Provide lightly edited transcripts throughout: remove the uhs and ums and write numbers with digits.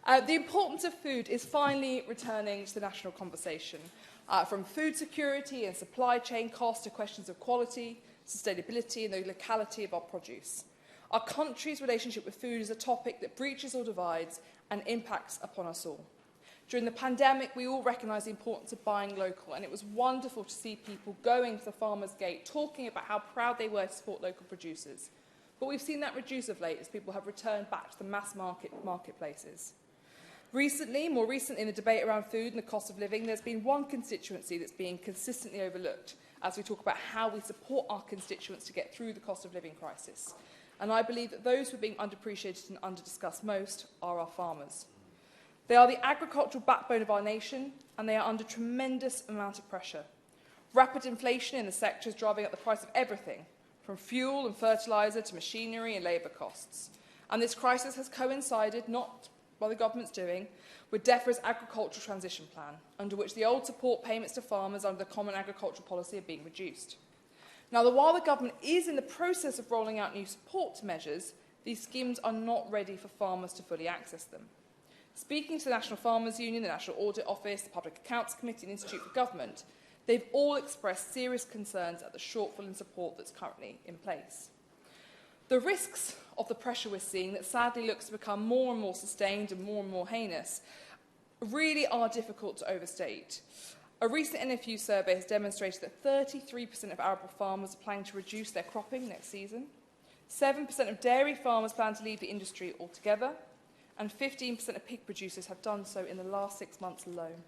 The importance of food is finally returning to the national conversation, from food security and supply chain costs to questions of quality, sustainability and the locality of our produce. Our country's relationship with food is a topic that breaches all divides and impacts upon us all. During the pandemic, we all recognised the importance of buying local, and it was wonderful to see people going to the farmer's gate, talking about how proud they were to support local producers. But we've seen that reduce of late as people have returned back to the mass marketplaces. More recently in the debate around food and the cost of living, there's been one constituency that's being consistently overlooked as we talk about how we support our constituents to get through the cost of living crisis. And I believe that those who are being underappreciated and under-discussed most are our farmers. They are the agricultural backbone of our nation, and they are under tremendous amount of pressure. Rapid inflation in the sector is driving up the price of everything, from fuel and fertiliser to machinery and labour costs. And this crisis has coincided, not by the government's doing, with DEFRA's agricultural transition plan, under which the old support payments to farmers under the Common Agricultural Policy are being reduced. Now, while the government is in the process of rolling out new support measures, these schemes are not ready for farmers to fully access them. Speaking to the National Farmers Union, the National Audit Office, the Public Accounts Committee and Institute for Government, they've all expressed serious concerns at the shortfall in support that's currently in place. The risks of the pressure we're seeing that sadly looks to become more and more sustained and more heinous really are difficult to overstate. A recent NFU survey has demonstrated that 33% of arable farmers are planning to reduce their cropping next season, 7% of dairy farmers plan to leave the industry altogether, and 15% of pig producers have done so in the last 6 months alone.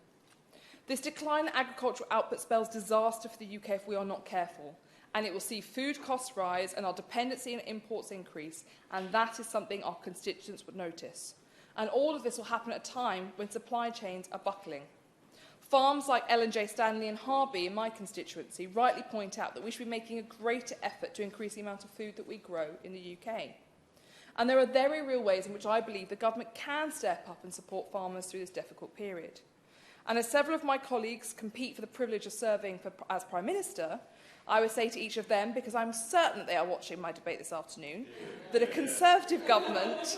This decline in agricultural output spells disaster for the UK if we are not careful, and it will see food costs rise and our dependency on imports increase, and that is something our constituents would notice. And all of this will happen at a time when supply chains are buckling. Farms like L&J Stanley and Harby in my constituency rightly point out that we should be making a greater effort to increase the amount of food that we grow in the UK. And there are very real ways in which I believe the government can step up and support farmers through this difficult period. And as several of my colleagues compete for the privilege of serving as Prime Minister, I would say to each of them, because I'm certain that they are watching my debate this afternoon, that a Conservative government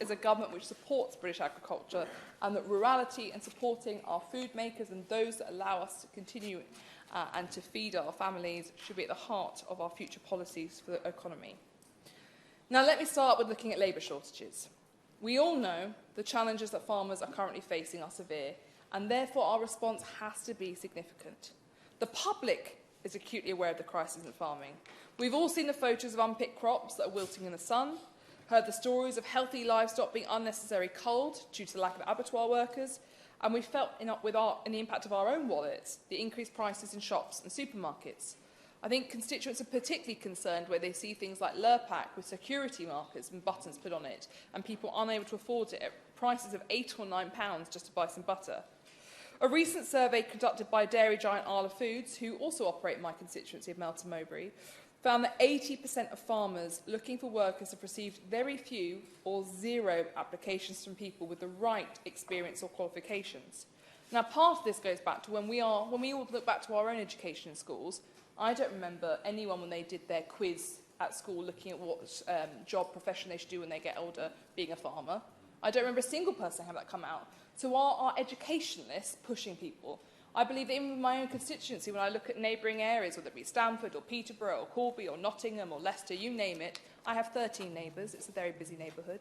is a government which supports British agriculture, and that rurality and supporting our food makers and those that allow us to continue and to feed our families should be at the heart of our future policies for the economy. Now, let me start with looking at labour shortages. We all know the challenges that farmers are currently facing are severe, and therefore our response has to be significant. The public is acutely aware of the crisis in farming. We've all seen the photos of unpicked crops that are wilting in the sun, heard the stories of healthy livestock being unnecessarily culled due to the lack of abattoir workers, and we felt in the impact of our own wallets the increased prices in shops and supermarkets. I think constituents are particularly concerned where they see things like Lurpak with security markers and buttons put on it, and people unable to afford it at prices of £8 or £9 just to buy some butter. A recent survey conducted by dairy giant Arla Foods, who also operate in my constituency of Melton Mowbray, found that 80% of farmers looking for workers have received very few or zero applications from people with the right experience or qualifications. Now, part of this goes back to when we all look back to our own education in schools. I don't remember anyone when they did their quiz at school looking at what job profession they should do when they get older, being a farmer. I don't remember a single person have that come out. So are our educationalists pushing people? I believe that even in my own constituency, when I look at neighbouring areas, whether it be Stamford or Peterborough or Corby or Nottingham or Leicester, you name it, I have 13 neighbours. It's a very busy neighbourhood.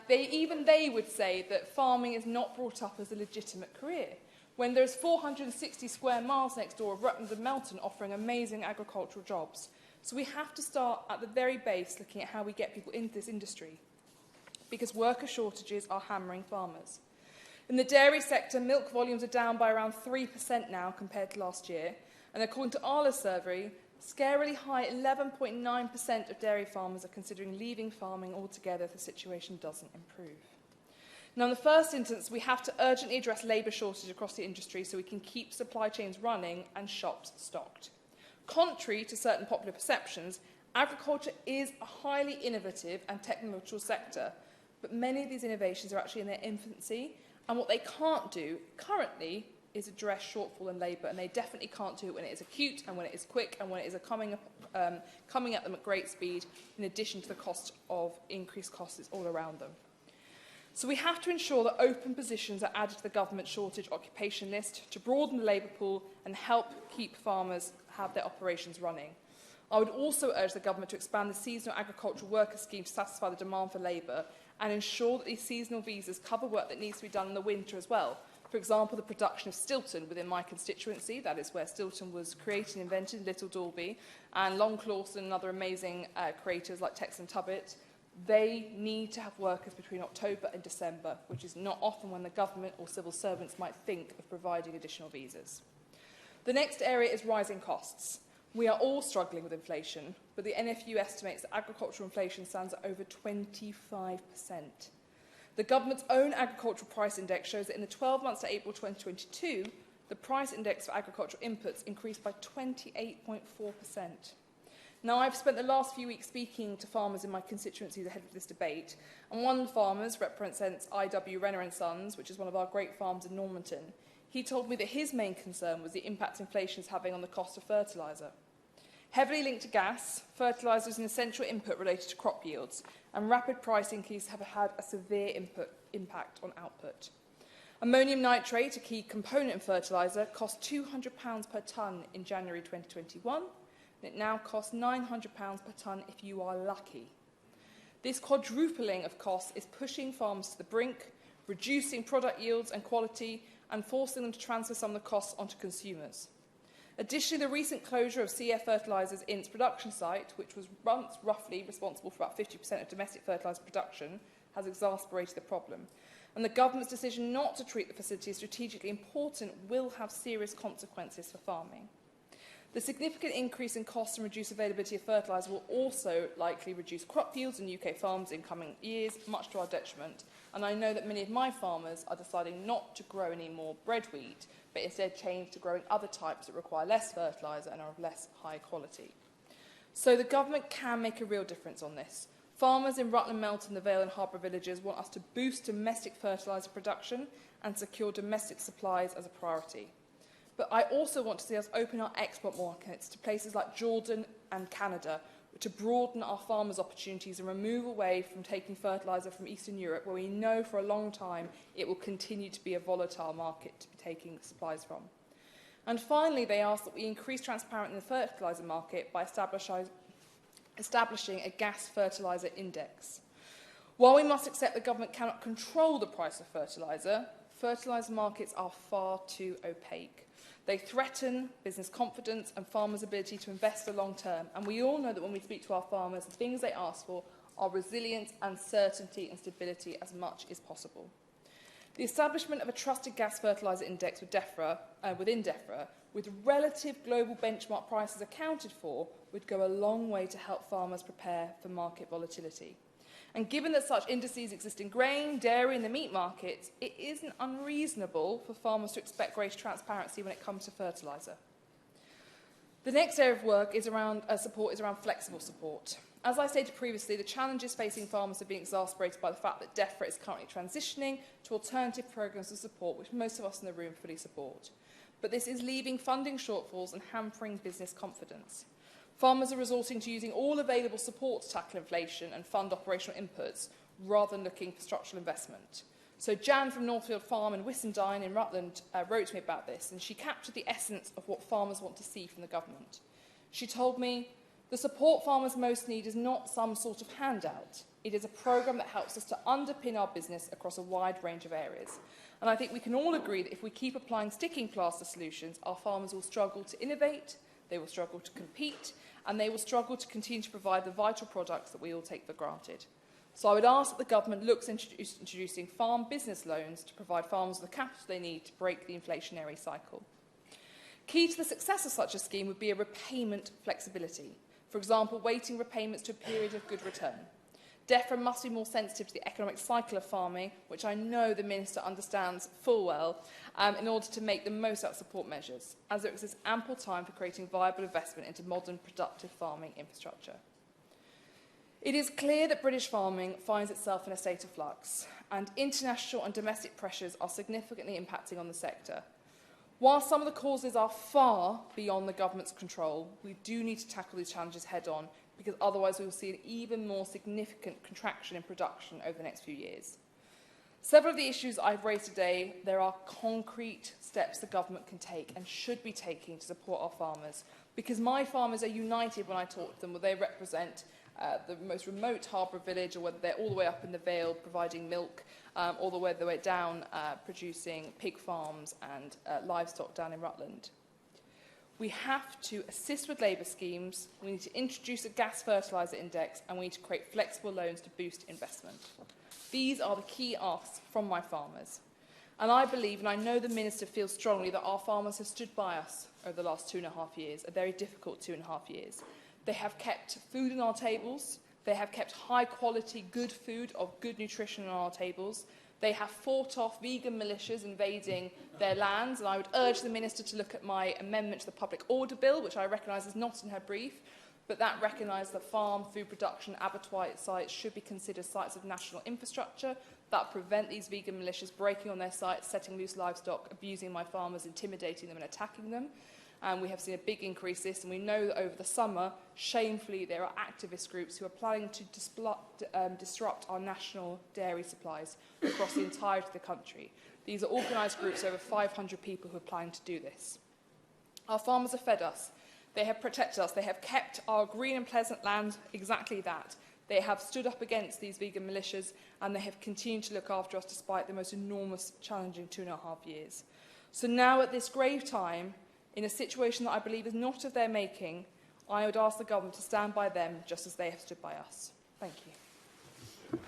Even they would say that farming is not brought up as a legitimate career, when there's 460 square miles next door of Rutland and Melton offering amazing agricultural jobs. So we have to start at the very base looking at how we get people into this industry, because worker shortages are hammering farmers. In the dairy sector, milk volumes are down by around 3% now compared to last year, and according to Arla's survey, scarily high 11.9% of dairy farmers are considering leaving farming altogether if the situation doesn't improve. Now, in the first instance, we have to urgently address labour shortages across the industry so we can keep supply chains running and shops stocked. Contrary to certain popular perceptions, agriculture is a highly innovative and technological sector, but many of these innovations are actually in their infancy, and what they can't do currently is address shortfall in labour, and they definitely can't do it when it is acute and when it is quick and when it is coming at them at great speed, in addition to the cost of increased costs all around them. So we have to ensure that open positions are added to the government shortage occupation list to broaden the labour pool and help keep farmers have their operations running. I would also urge the government to expand the seasonal agricultural worker scheme to satisfy the demand for labour and ensure that these seasonal visas cover work that needs to be done in the winter as well. For example, the production of Stilton within my constituency, that is where Stilton was created and invented, Little Dalby, and Long Clawson and other amazing creators like Tex and Tubbett. They need to have workers between October and December, which is not often when the government or civil servants might think of providing additional visas. The next area is rising costs. We are all struggling with inflation, but the NFU estimates that agricultural inflation stands at over 25%. The government's own agricultural price index shows that in the 12 months to April 2022, the price index for agricultural inputs increased by 28.4%. Now, I've spent the last few weeks speaking to farmers in my constituencies ahead of this debate, and one of the farmers represents IW Renner & Sons, which is one of our great farms in Normanton. He told me that his main concern was the impact inflation is having on the cost of fertiliser. Heavily linked to gas, fertiliser is an essential input related to crop yields, and rapid price increases have had a severe impact on output. Ammonium nitrate, a key component in fertiliser, cost £200 per tonne in January 2021, and it now costs £900 per tonne if you are lucky. This quadrupling of costs is pushing farmers to the brink, reducing product yields and quality, and forcing them to transfer some of the costs onto consumers. Additionally, the recent closure of CF Fertilisers Ince production site, which was once roughly responsible for about 50% of domestic fertiliser production, has exacerbated the problem. And the government's decision not to treat the facility as strategically important will have serious consequences for farming. The significant increase in costs and reduced availability of fertiliser will also likely reduce crop yields in UK farms in coming years, much to our detriment. And I know that many of my farmers are deciding not to grow any more bread wheat, but instead change to growing other types that require less fertiliser and are of less high quality. So the government can make a real difference on this. Farmers in Rutland, Melton, the Vale and Harbour villages want us to boost domestic fertiliser production and secure domestic supplies as a priority. But I also want to see us open our export markets to places like Jordan and Canada to broaden our farmers' opportunities and remove away from taking fertiliser from Eastern Europe, where we know for a long time it will continue to be a volatile market to be taking supplies from. And finally, they ask that we increase transparency in the fertiliser market by establishing a gas fertiliser index. While we must accept the government cannot control the price of fertiliser, fertiliser markets are far too opaque. They threaten business confidence and farmers' ability to invest for long term. And we all know that when we speak to our farmers, the things they ask for are resilience and certainty and stability as much as possible. The establishment of a trusted gas fertiliser index within DEFRA, with relative global benchmark prices accounted for, would go a long way to help farmers prepare for market volatility. And given that such indices exist in grain, dairy and the meat markets, it isn't unreasonable for farmers to expect greater transparency when it comes to fertiliser. The next area of work is around flexible support. As I stated previously, the challenges facing farmers have been exacerbated by the fact that DEFRA is currently transitioning to alternative programmes of support, which most of us in the room fully support. But this is leaving funding shortfalls and hampering business confidence. Farmers are resorting to using all available support to tackle inflation and fund operational inputs, rather than looking for structural investment. So Jan from Northfield Farm in Whissendine in Rutland wrote to me about this, and she captured the essence of what farmers want to see from the government. She told me, the support farmers most need is not some sort of handout. It is a programme that helps us to underpin our business across a wide range of areas. And I think we can all agree that if we keep applying sticking plaster solutions, our farmers will struggle to innovate, they will struggle to compete, and they will struggle to continue to provide the vital products that we all take for granted. So I would ask that the government looks into introducing farm business loans to provide farmers with the capital they need to break the inflationary cycle. Key to the success of such a scheme would be a repayment flexibility. For example, weighting repayments to a period of good return. DEFRA must be more sensitive to the economic cycle of farming, which I know the Minister understands full well, in order to make the most out of support measures, as there exists ample time for creating viable investment into modern, productive farming infrastructure. It is clear that British farming finds itself in a state of flux, and international and domestic pressures are significantly impacting on the sector. While some of the causes are far beyond the government's control, we do need to tackle these challenges head-on, because otherwise we will see an even more significant contraction in production over the next few years. Several of the issues I've raised today, there are concrete steps the government can take and should be taking to support our farmers, because my farmers are united when I talk to them, whether they represent the most remote harbour village, or whether they're all the way up in the Vale providing milk, all the way down producing pig farms and livestock down in Rutland. We have to assist with labour schemes, we need to introduce a gas fertiliser index, and we need to create flexible loans to boost investment. These are the key asks from my farmers. And I believe, and I know the Minister feels strongly, that our farmers have stood by us over the last 2.5 years, a very difficult 2.5 years. They have kept food on our tables, they have kept high quality, good food of good nutrition on our tables, they have fought off vegan militias invading their lands, and I would urge the Minister to look at my amendment to the Public Order Bill, which I recognise is not in her brief, but that recognised that farm, food production, abattoir sites should be considered sites of national infrastructure that prevent these vegan militias breaking on their sites, setting loose livestock, abusing my farmers, intimidating them and attacking them. And we have seen a big increase in this, and we know that over the summer, shamefully, there are activist groups who are planning to disrupt our national dairy supplies across the entirety of the country. These are organised groups, over 500 people who are planning to do this. Our farmers have fed us. They have protected us. They have kept our green and pleasant land exactly that. They have stood up against these vegan militias, and they have continued to look after us despite the most enormous, challenging 2.5 years. So now, at this grave time, in a situation that I believe is not of their making, I would ask the government to stand by them just as they have stood by us. Thank you.